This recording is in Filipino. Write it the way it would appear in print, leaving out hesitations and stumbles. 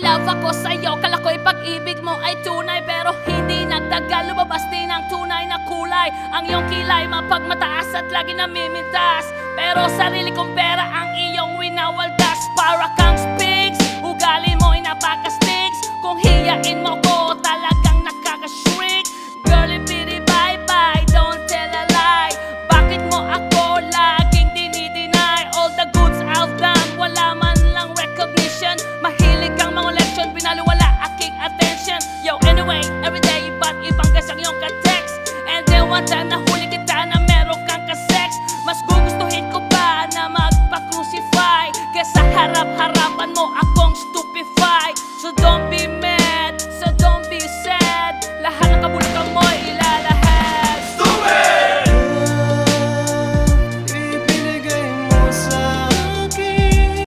love ako sa'yo. Kala ko'y pag-ibig mo ay tunay, pero hindi nagtagal, lumabas din ang tunay na kulay. Ang iyong kilay mapagmataas at lagi namimintas, pero sarili kong pera ang iyong winawaldas. Para kang Spigs, ugali mo'y napaka-sticks. Kung hiyain mo ko, talagang nakaka-shrink. Girlie bitty bye-bye, don't tell a lie. Bakit mo ako laging dinideny? All the goods I've done, wala man lang recognition. Mahilig kang mga leksyon, binaliwala aking attention. Yo, anyway, everyday, ba't ibang gas ang iyong ka-text? And then one time nahuli kita na meron kang ka-sex. Mas gugustuhin ko ba na magpa-crucify kesa harap-harapan mo akong stupefy? So don't be